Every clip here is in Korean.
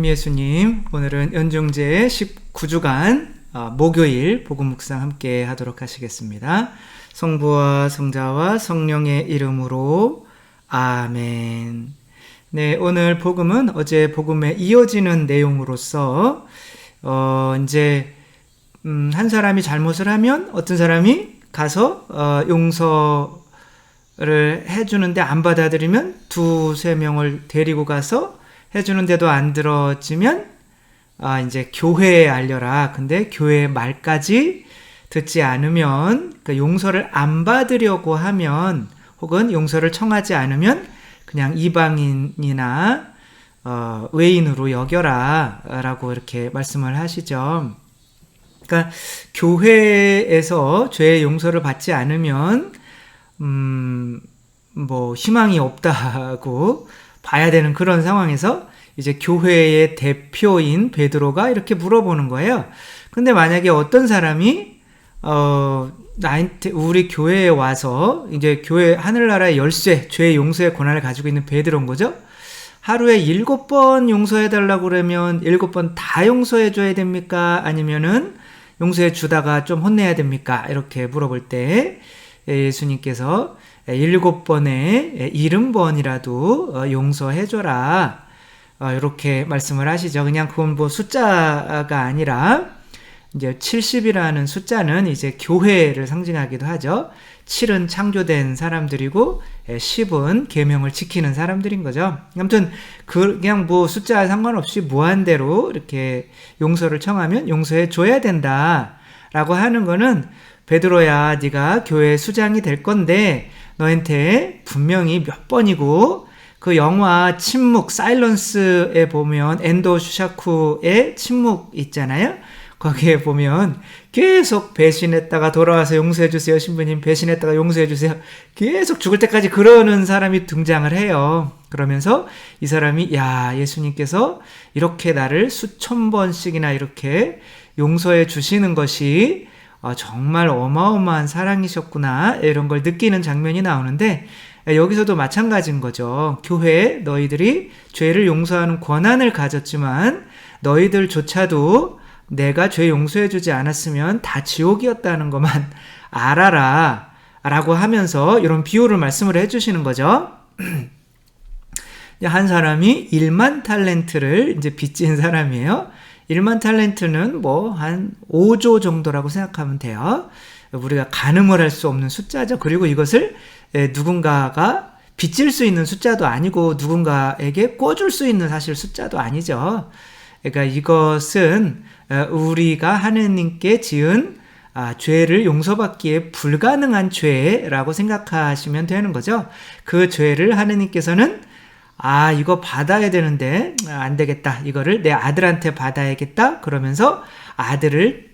현미예수님, 오늘은 연중제 19주간 목요일 복음 묵상 함께 하도록 하시겠습니다. 성부와 성자와 성령의 이름으로 아멘. 네, 오늘 복음은 어제 복음에 이어지는 내용으로서 이제 한 사람이 잘못을 하면 어떤 사람이 가서 용서를 해주는데 안 받아들이면 두세 명을 데리고 가서 해주는데도 안 들어지면 이제 교회에 알려라. 근데 교회 말까지 듣지 않으면, 그러니까 용서를 안 받으려고 하면 혹은 용서를 청하지 않으면 그냥 이방인이나 외인으로 여겨라 라고 이렇게 말씀을 하시죠. 그러니까 교회에서 죄의 용서를 받지 않으면 뭐 희망이 없다고 봐야 되는 그런 상황에서 이제 교회의 대표인 베드로가 이렇게 물어보는 거예요. 근데 만약에 어떤 사람이 우리 교회에 와서 이제 교회 하늘나라의 열쇠, 죄의 용서의 권한을 가지고 있는 베드로인 거죠. 하루에 7번 용서해달라고 그러면 7번 다 용서해줘야 됩니까? 아니면은 용서해 주다가 좀 혼내야 됩니까? 이렇게 물어볼 때 예수님께서 7번에 70번이라도 용서해줘라. 이렇게 말씀을 하시죠. 그냥 그건 뭐 숫자가 아니라, 이제 70이라는 숫자는 이제 교회를 상징하기도 하죠. 7은 창조된 사람들이고, 10은 계명을 지키는 사람들인 거죠. 아무튼, 그냥 뭐 숫자와 상관없이 무한대로 이렇게 용서를 청하면 용서해줘야 된다. 라고 하는 거는, 베드로야, 네가 교회 수장이 될 건데, 너한테 분명히 몇 번이고, 그 영화 침묵, 사일런스에 보면 엔도 슈샤쿠의 침묵 있잖아요. 거기에 보면 계속 배신했다가 돌아와서 용서해주세요. 신부님 배신했다가 용서해주세요. 계속 죽을 때까지 그러는 사람이 등장을 해요. 그러면서 이 사람이 야, 예수님께서 이렇게 나를 수천 번씩이나 이렇게 용서해 주시는 것이 정말 어마어마한 사랑이셨구나, 이런 걸 느끼는 장면이 나오는데, 여기서도 마찬가지인 거죠. 교회에 너희들이 죄를 용서하는 권한을 가졌지만 너희들조차도 내가 죄 용서해주지 않았으면 다 지옥이었다는 것만 알아라 라고 하면서 이런 비유를 말씀을 해주시는 거죠. 한 사람이 1만 탈렌트를 이제 빚진 사람이에요. 1만 탈렌트는 뭐 한 5조 정도라고 생각하면 돼요. 우리가 가늠을 할 수 없는 숫자죠. 그리고 이것을 누군가가 빚질 수 있는 숫자도 아니고 누군가에게 꿔줄 수 있는 사실 숫자도 아니죠. 그러니까 이것은 우리가 하느님께 지은 죄를 용서받기에 불가능한 죄라고 생각하시면 되는 거죠. 그 죄를 하느님께서는 이거 받아야 되는데 안 되겠다, 이거를 내 아들한테 받아야겠다 그러면서 아들을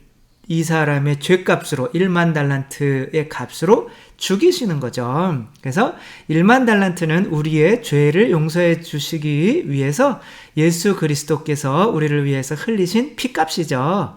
이 사람의 죄값으로 1만 달란트의 값으로 죽이시는 거죠. 그래서 1만 달란트는 우리의 죄를 용서해 주시기 위해서 예수 그리스도께서 우리를 위해서 흘리신 피값이죠.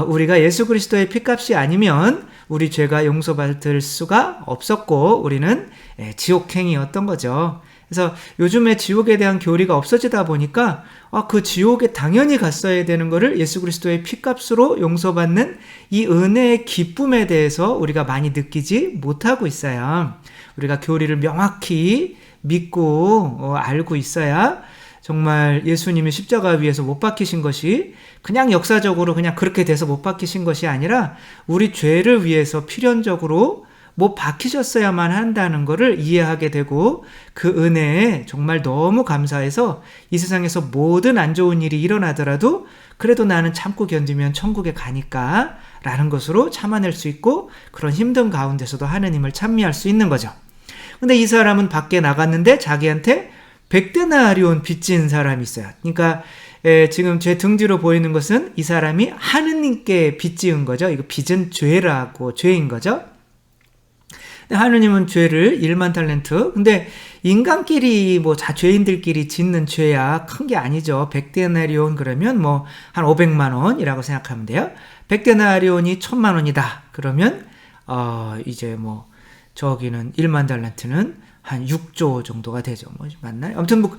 우리가 예수 그리스도의 피값이 아니면 우리 죄가 용서받을 수가 없었고 우리는 지옥행이었던 거죠. 그래서 요즘에 지옥에 대한 교리가 없어지다 보니까 그 지옥에 당연히 갔어야 되는 거를 예수 그리스도의 피값으로 용서받는 이 은혜의 기쁨에 대해서 우리가 많이 느끼지 못하고 있어요. 우리가 교리를 명확히 믿고 알고 있어야 정말 예수님이 십자가 위에서 못 박히신 것이 그냥 역사적으로 그냥 그렇게 돼서 못 박히신 것이 아니라 우리 죄를 위해서 필연적으로 못 박히셨어야만 한다는 것을 이해하게 되고 그 은혜에 정말 너무 감사해서 이 세상에서 모든 안 좋은 일이 일어나더라도 그래도 나는 참고 견디면 천국에 가니까 라는 것으로 참아낼 수 있고 그런 힘든 가운데서도 하느님을 찬미할 수 있는 거죠. 근데 이 사람은 밖에 나갔는데 자기한테 100데나리온 빚진 사람이 있어요. 그러니까 지금 제 등 뒤로 보이는 것은 이 사람이 하느님께 빚 지은 거죠. 이거 빚은 죄인 거죠. 하느님은 죄를 1만 탈렌트, 근데 인간끼리 죄인들끼리 짓는 죄야 큰 게 아니죠. 100데나리온 그러면 뭐 한 500만 원이라고 생각하면 돼요. 100데나리온이 1000만 원이다 그러면 이제 뭐 저기는 1만 달란트는 한 6조 정도가 되죠. 뭐 맞나요? 아무튼 뭐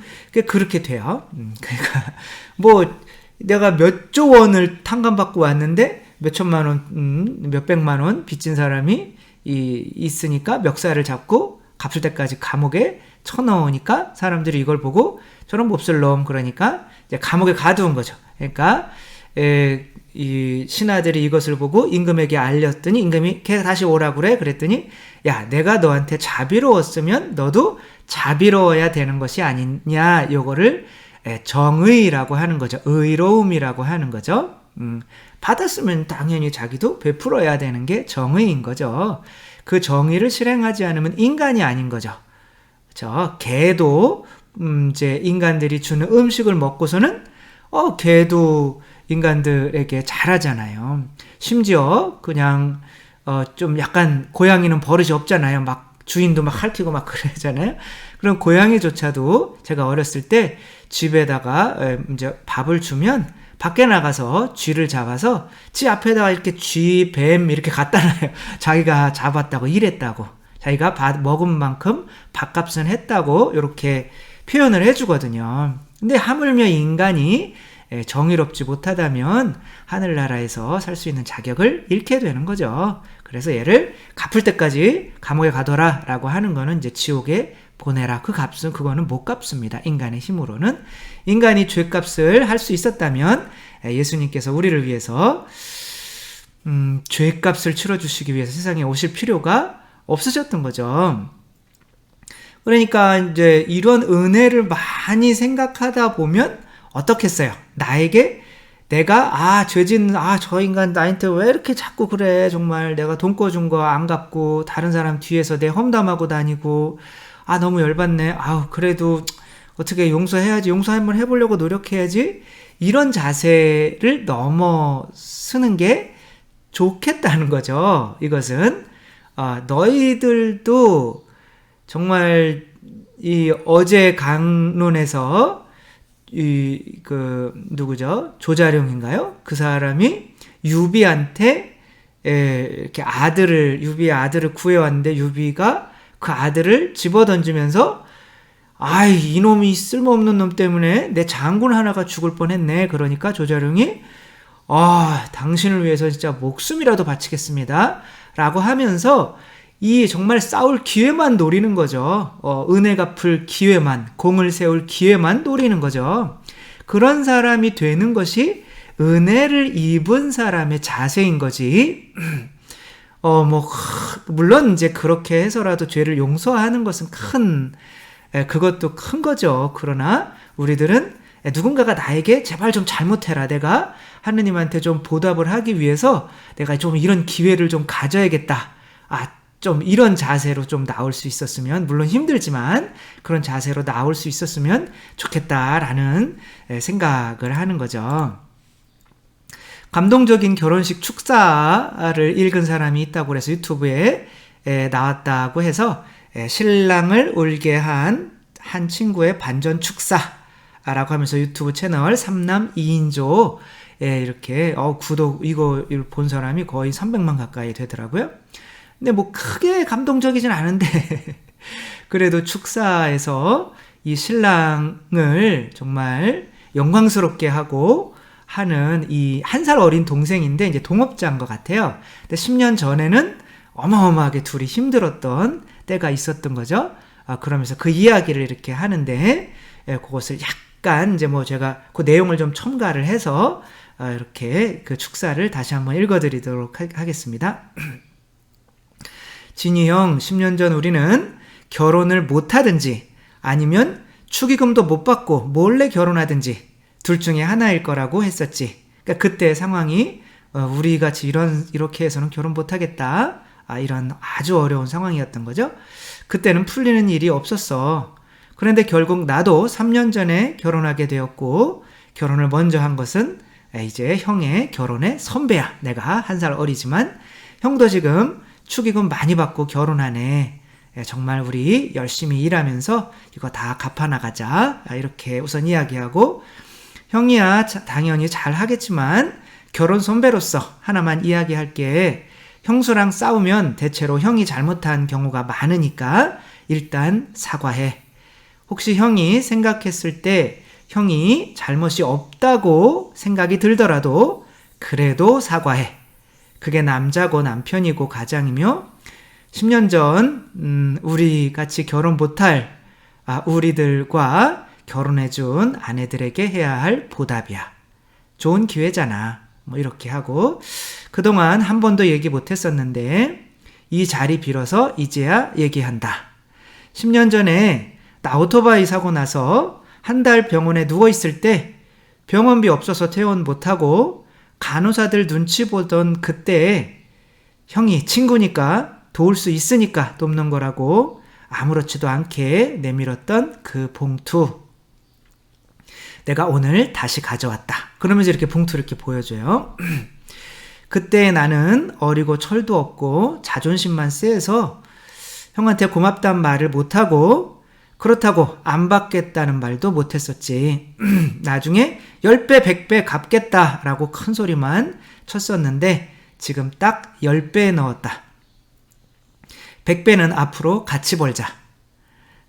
그렇게 돼요. 그러니까 뭐 내가 몇 조 원을 탕감받고 왔는데 몇 천만 원, 몇 백만 원 빚진 사람이 있으니까 멱살을 잡고 갚을 때까지 감옥에 쳐넣으니까 사람들이 이걸 보고 저런 몹쓸 놈, 그러니까 이제 감옥에 가두은 거죠. 그러니까 이 신하들이 이것을 보고 임금에게 알렸더니 임금이 걔 다시 오라고 그래. 그랬더니 야, 내가 너한테 자비로웠으면 너도 자비로워야 되는 것이 아니냐. 요거를 정의라고 하는 거죠. 의로움이라고 하는 거죠. 받았으면 당연히 자기도 베풀어야 되는 게 정의인 거죠. 그 정의를 실행하지 않으면 인간이 아닌 거죠. 그렇죠? 개도 이제 인간들이 주는 음식을 먹고서는 개도 인간들에게 잘하잖아요. 심지어 그냥 좀 약간 고양이는 버릇이 없잖아요. 막 주인도 막 핥히고 막 그러잖아요. 그럼 고양이조차도 제가 어렸을 때 집에다가 이제 밥을 주면 밖에 나가서 쥐를 잡아서 지 앞에다가 이렇게 쥐, 뱀 이렇게 갖다 놔요. 자기가 잡았다고, 일했다고. 자기가 먹은 만큼 밥값은 했다고 이렇게 표현을 해주거든요. 근데 하물며 인간이 정의롭지 못하다면 하늘나라에서 살 수 있는 자격을 잃게 되는 거죠. 그래서 얘를 갚을 때까지 감옥에 가둬라 라고 하는 거는 이제 지옥에 보내라. 그 값은 그거는 못 갚습니다. 인간의 힘으로는. 인간이 죄값을 할 수 있었다면 예수님께서 우리를 위해서 죄값을 치러주시기 위해서 세상에 오실 필요가 없으셨던 거죠. 그러니까 이제 이런 은혜를 많이 생각하다 보면 어떻겠어요? 나에게 내가 죄진 저 인간 나한테 왜 이렇게 자꾸 그래, 정말 내가 돈 꿔준 거 안 갚고 다른 사람 뒤에서 내 험담하고 다니고 너무 열받네. 그래도 어떻게 용서해야지, 용서 한번 해보려고 노력해야지, 이런 자세를 넘어서는 게 좋겠다는 거죠. 이것은 너희들도 정말 이 어제 강론에서 누구죠? 조자룡인가요? 그 사람이 유비한테 이렇게 유비의 아들을 구해왔는데 유비가 그 아들을 집어던지면서 이놈이 쓸모없는 놈 때문에 내 장군 하나가 죽을 뻔했네. 그러니까 조자룡이 당신을 위해서 진짜 목숨이라도 바치겠습니다 라고 하면서 이 정말 싸울 기회만 노리는 거죠. 은혜 갚을 기회만, 공을 세울 기회만 노리는 거죠. 그런 사람이 되는 것이 은혜를 입은 사람의 자세인 거지. 물론 이제 그렇게 해서라도 죄를 용서하는 것은 그것도 큰 거죠. 그러나 우리들은 누군가가 나에게 제발 좀 잘못해라, 내가 하느님한테 좀 보답을 하기 위해서 내가 좀 이런 기회를 좀 가져야겠다, 좀 이런 자세로 좀 나올 수 있었으면, 물론 힘들지만 그런 자세로 나올 수 있었으면 좋겠다라는 생각을 하는 거죠. 감동적인 결혼식 축사를 읽은 사람이 있다고 해서 유튜브에 나왔다고 해서 신랑을 울게 한 친구의 반전 축사라고 하면서 유튜브 채널 3남 2인조 이렇게 구독, 이거 본 사람이 거의 300만 가까이 되더라고요. 근데 크게 감동적이진 않은데 그래도 축사에서 이 신랑을 정말 영광스럽게 하고 하는 이 1살 어린 동생인데 이제 동업자인 것 같아요. 근데 10년 전에는 어마어마하게 둘이 힘들었던 때가 있었던 거죠. 그러면서 그 이야기를 이렇게 하는데 그것을 약간 이제 제가 그 내용을 좀 첨가를 해서 이렇게 그 축사를 다시 한번 읽어드리도록 하겠습니다. 진이 형, 10년 전 우리는 결혼을 못하든지 아니면 축의금도 못 받고 몰래 결혼하든지 둘 중에 하나일 거라고 했었지. 그러니까 그때 상황이 우리 같이 이렇게 해서는 결혼 못하겠다, 이런 아주 어려운 상황이었던 거죠. 그때는 풀리는 일이 없었어. 그런데 결국 나도 3년 전에 결혼하게 되었고, 결혼을 먼저 한 것은 이제 형의 결혼의 선배야. 내가 1살 어리지만 형도 지금 축의금 많이 받고 결혼하네. 정말 우리 열심히 일하면서 이거 다 갚아나가자. 이렇게 우선 이야기하고, 형이야 당연히 잘 하겠지만 결혼 선배로서 하나만 이야기할게. 형수랑 싸우면 대체로 형이 잘못한 경우가 많으니까 일단 사과해. 혹시 형이 생각했을 때 형이 잘못이 없다고 생각이 들더라도 그래도 사과해. 그게 남자고 남편이고 가장이며 10년 전 우리 같이 결혼 못할 우리들과 결혼해준 아내들에게 해야 할 보답이야. 좋은 기회잖아. 뭐 이렇게 하고 그동안 한 번도 얘기 못했었는데 이 자리 빌어서 이제야 얘기한다. 10년 전에 나 오토바이 사고 나서 한 달 병원에 누워있을 때 병원비 없어서 퇴원 못하고 간호사들 눈치 보던 그때 형이 친구니까 도울 수 있으니까 돕는 거라고 아무렇지도 않게 내밀었던 그 봉투. 내가 오늘 다시 가져왔다. 그러면서 이렇게 봉투를 이렇게 보여줘요. 그때 나는 어리고 철도 없고 자존심만 세서 형한테 고맙단 말을 못하고 그렇다고 안 받겠다는 말도 못했었지. 나중에 10배, 100배 갚겠다라고 큰 소리만 쳤었는데 지금 딱 10배 넣었다. 100배는 앞으로 같이 벌자.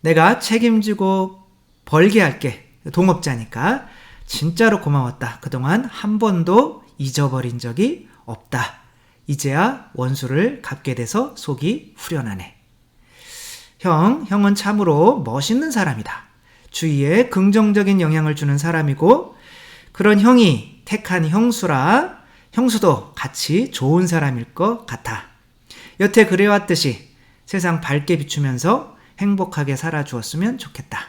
내가 책임지고 벌게 할게. 동업자니까. 진짜로 고마웠다. 그동안 한 번도 잊어버린 적이 없다. 이제야 원수를 갚게 돼서 속이 후련하네. 형은 참으로 멋있는 사람이다. 주위에 긍정적인 영향을 주는 사람이고 그런 형이 택한 형수라 형수도 같이 좋은 사람일 것 같아. 여태 그래왔듯이 세상 밝게 비추면서 행복하게 살아주었으면 좋겠다.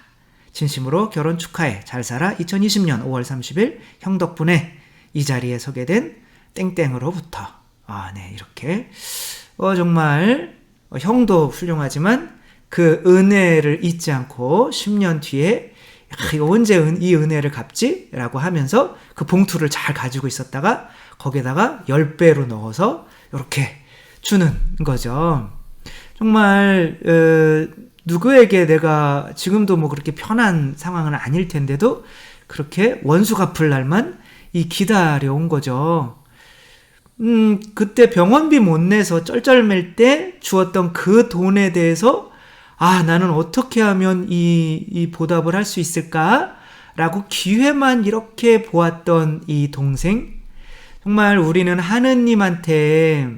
진심으로 결혼 축하해. 잘 살아. 2020년 5월 30일 형 덕분에 이 자리에 서게 된 땡땡으로부터. 네, 이렇게 정말 형도 훌륭하지만 그 은혜를 잊지 않고 10년 뒤에 이거 언제 이 은혜를 갚지? 라고 하면서 그 봉투를 잘 가지고 있었다가 거기에다가 10배로 넣어서 이렇게 주는 거죠. 정말 누구에게 내가 지금도 뭐 그렇게 편한 상황은 아닐 텐데도 그렇게 원수 갚을 날만 기다려온 거죠. 그때 병원비 못 내서 쩔쩔맬 때 주었던 그 돈에 대해서 나는 어떻게 하면 이 보답을 할 수 있을까? 라고 기회만 이렇게 보았던 이 동생. 정말 우리는 하느님한테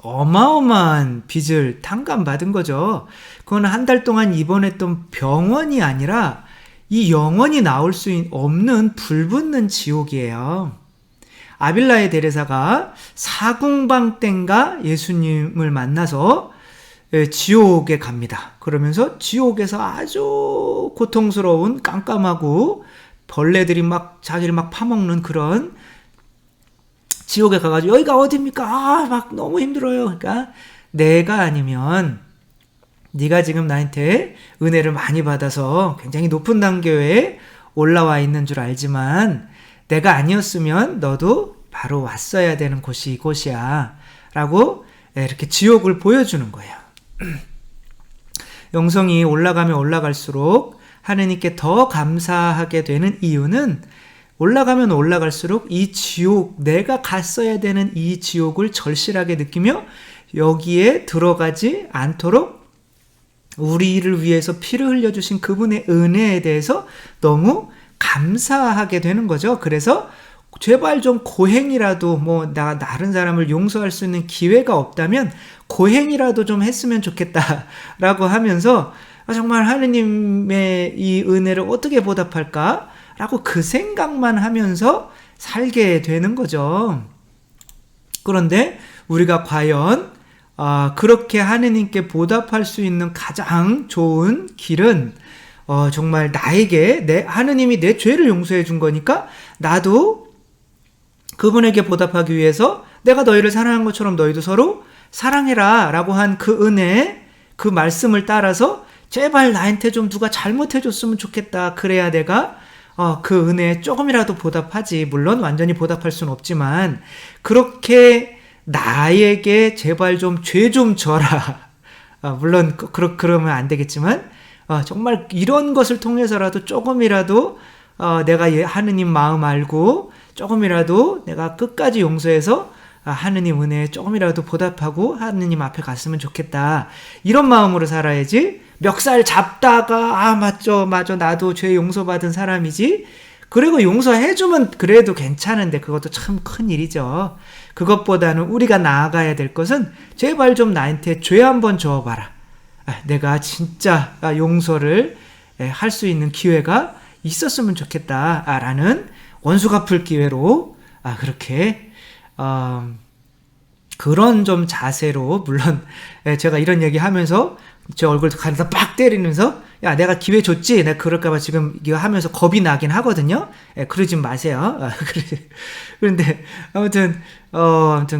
어마어마한 빚을 탕감받은 거죠. 그건 한 달 동안 입원했던 병원이 아니라 이 영원히 나올 수 없는 불붙는 지옥이에요. 아빌라의 데레사가 사궁방 땐가 예수님을 만나서 지옥에 갑니다. 그러면서 지옥에서 아주 고통스러운 깜깜하고 벌레들이 막 자기를 막 파먹는 그런 지옥에 가가지고 여기가 어딥니까? 막 너무 힘들어요. 그러니까 내가 아니면 네가 지금 나한테 은혜를 많이 받아서 굉장히 높은 단계에 올라와 있는 줄 알지만 내가 아니었으면 너도 바로 왔어야 되는 곳이 이곳이야 라고 이렇게 지옥을 보여주는 거예요. 영성이 올라가면 올라갈수록 하느님께 더 감사하게 되는 이유는 올라가면 올라갈수록 이 지옥, 내가 갔어야 되는 이 지옥을 절실하게 느끼며 여기에 들어가지 않도록 우리를 위해서 피를 흘려주신 그분의 은혜에 대해서 너무 감사하게 되는 거죠. 그래서 제발 좀 고행이라도 다른 사람을 용서할 수 있는 기회가 없다면 고행이라도 좀 했으면 좋겠다라고 하면서 정말 하느님의 이 은혜를 어떻게 보답할까? 라고 그 생각만 하면서 살게 되는 거죠. 그런데 우리가 과연 그렇게 하느님께 보답할 수 있는 가장 좋은 길은 정말 나에게 하느님이 내 죄를 용서해 준 거니까 나도 그분에게 보답하기 위해서 내가 너희를 사랑한 것처럼 너희도 서로 사랑해라 라고 한 그 은혜, 그 말씀을 따라서 제발 나한테 좀 누가 잘못해 줬으면 좋겠다. 그래야 내가 그 은혜에 조금이라도 보답하지. 물론 완전히 보답할 수는 없지만 그렇게 나에게 제발 좀 죄 좀 져라. 물론 그러면 안 되겠지만 정말 이런 것을 통해서라도 조금이라도 내가 하느님 마음 알고 조금이라도 내가 끝까지 용서해서 하느님 은혜에 조금이라도 보답하고 하느님 앞에 갔으면 좋겠다. 이런 마음으로 살아야지. 멱살 잡다가 맞죠 나도 죄 용서받은 사람이지. 그리고 용서해주면 그래도 괜찮은데 그것도 참 큰 일이죠. 그것보다는 우리가 나아가야 될 것은 제발 좀 나한테 죄 한번 줘봐라. 내가 진짜 용서를 할 수 있는 기회가 있었으면 좋겠다 라는 원수 갚을 기회로 그렇게 그런 좀 자세로, 물론 제가 이런 얘기 하면서 제 얼굴 가려다 빡 때리면서 야 내가 기회 줬지, 내가 그럴까봐 지금 이거 하면서 겁이 나긴 하거든요. 그러지 마세요. 그런데 아무튼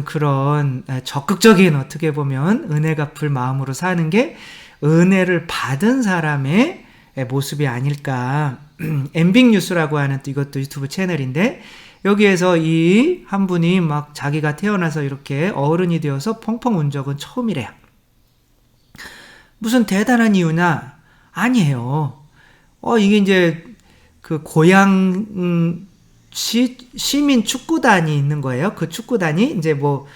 그런 적극적인, 어떻게 보면 은혜 갚을 마음으로 사는 게 은혜를 받은 사람의 모습이 아닐까. 엠빅뉴스라고 하는 또 이것도 유튜브 채널인데, 여기에서 이 한 분이 막 자기가 태어나서 이렇게 어른이 되어서 펑펑 운 적은 처음이래요. 무슨 대단한 이유나 아니에요. 이게 이제 그 고양 시민 축구단이 있는 거예요. 그 축구단이 이제 뭐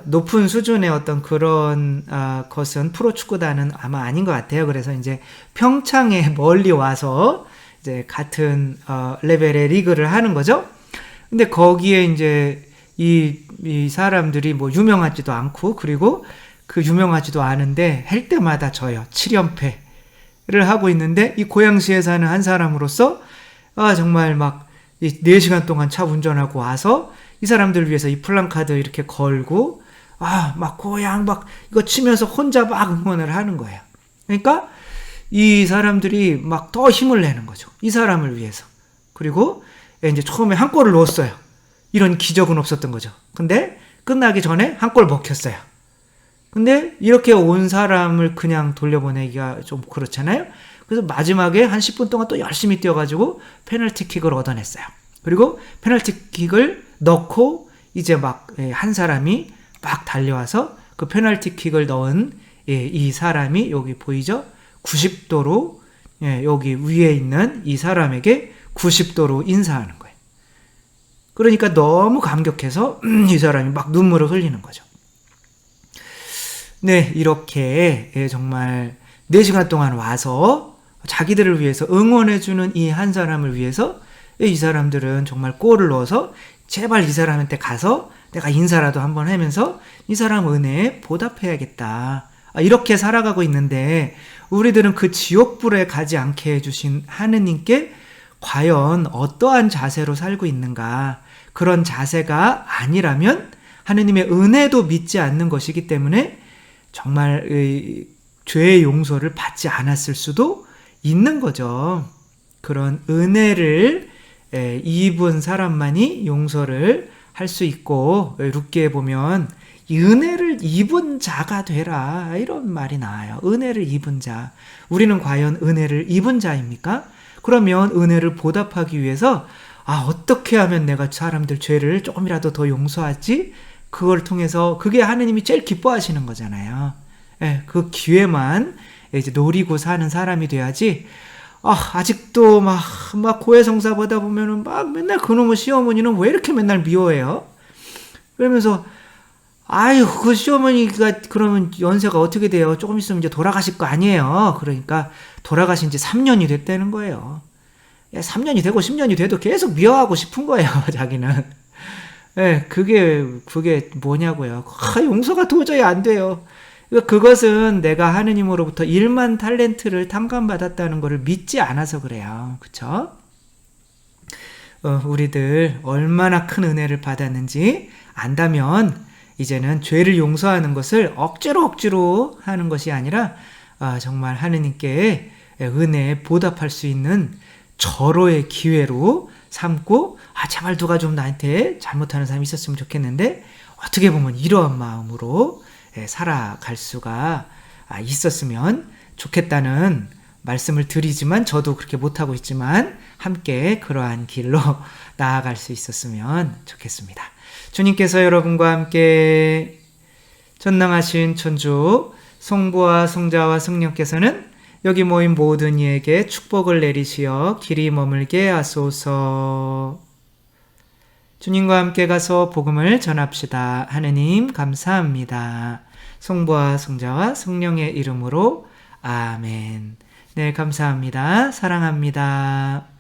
높은 수준의 어떤 그런 것은 프로 축구단은 아마 아닌 것 같아요. 그래서 이제 평창에 멀리 와서 이제 같은 레벨의 리그를 하는 거죠. 근데 거기에 이제 이 사람들이 뭐 유명하지도 않고, 그리고 그 유명하지도 않은데 할 때마다 져요. 7연패를 하고 있는데, 이 고양시에 사는 한 사람으로서 정말 막 4시간 동안 차 운전하고 와서 이 사람들 위해서 이 플랜카드 이렇게 걸고 막 고양 막 이거 치면서 혼자 막 응원을 하는 거예요. 그러니까 이 사람들이 막 더 힘을 내는 거죠. 이 사람을 위해서. 그리고 이제 처음에 한 골을 넣었어요. 이런 기적은 없었던 거죠. 근데 끝나기 전에 한 골 먹혔어요. 근데 이렇게 온 사람을 그냥 돌려보내기가 좀 그렇잖아요. 그래서 마지막에 한 10분 동안 또 열심히 뛰어가지고 페널티킥을 얻어냈어요. 그리고 페널티킥을 넣고 이제 막 한 사람이 막 달려와서 그 페널티킥을 넣은 이 사람이 여기 보이죠? 90도로 여기 위에 있는 이 사람에게 90도로 인사하는 거예요. 그러니까 너무 감격해서 이 사람이 막 눈물을 흘리는 거죠. 네, 이렇게 정말 4시간 동안 와서 자기들을 위해서 응원해주는 이 한 사람을 위해서 이 사람들은 정말 골을 넣어서 제발 이 사람한테 가서 내가 인사라도 한번 하면서 이 사람 은혜에 보답해야겠다. 이렇게 살아가고 있는데, 우리들은 그 지옥불에 가지 않게 해주신 하느님께 과연 어떠한 자세로 살고 있는가. 그런 자세가 아니라면 하느님의 은혜도 믿지 않는 것이기 때문에 정말 죄의 용서를 받지 않았을 수도 있는 거죠. 그런 은혜를 입은 사람만이 용서를 할 수 있고, 룻기에 보면 이 은혜를 입은 자가 되라, 이런 말이 나와요. 은혜를 입은 자. 우리는 과연 은혜를 입은 자입니까? 그러면 은혜를 보답하기 위해서 어떻게 하면 내가 사람들 죄를 조금이라도 더 용서하지? 그걸 통해서, 그게 하느님이 제일 기뻐하시는 거잖아요. 그 기회만 이제 노리고 사는 사람이 돼야지. 아직도 막 고해성사 보다 보면은 막 맨날 그놈의 시어머니는 왜 이렇게 맨날 미워해요? 그러면서 그 시어머니가 그러면 연세가 어떻게 돼요? 조금 있으면 이제 돌아가실 거 아니에요? 그러니까 돌아가신 지 3년이 됐다는 거예요. 3년이 되고 10년이 돼도 계속 미워하고 싶은 거예요, 자기는. 그게 뭐냐고요. 용서가 도저히 안 돼요. 그것은 내가 하느님으로부터 1만 탈렌트를 탕감받았다는 것을 믿지 않아서 그래요. 그쵸? 우리들 얼마나 큰 은혜를 받았는지 안다면 이제는 죄를 용서하는 것을 억지로 하는 것이 아니라 정말 하느님께 은혜에 보답할 수 있는 절호의 기회로 삼고, 제발 누가 좀 나한테 잘못하는 사람이 있었으면 좋겠는데 어떻게 보면 이러한 마음으로 살아갈 수가 있었으면 좋겠다는 말씀을 드리지만, 저도 그렇게 못하고 있지만 함께 그러한 길로 나아갈 수 있었으면 좋겠습니다. 주님께서 여러분과 함께 전능하신 천주 성부와 성자와 성령께서는 여기 모인 모든 이에게 축복을 내리시어 길이 머물게 하소서. 주님과 함께 가서 복음을 전합시다. 하느님 감사합니다. 성부와 성자와 성령의 이름으로 아멘. 네, 감사합니다. 사랑합니다.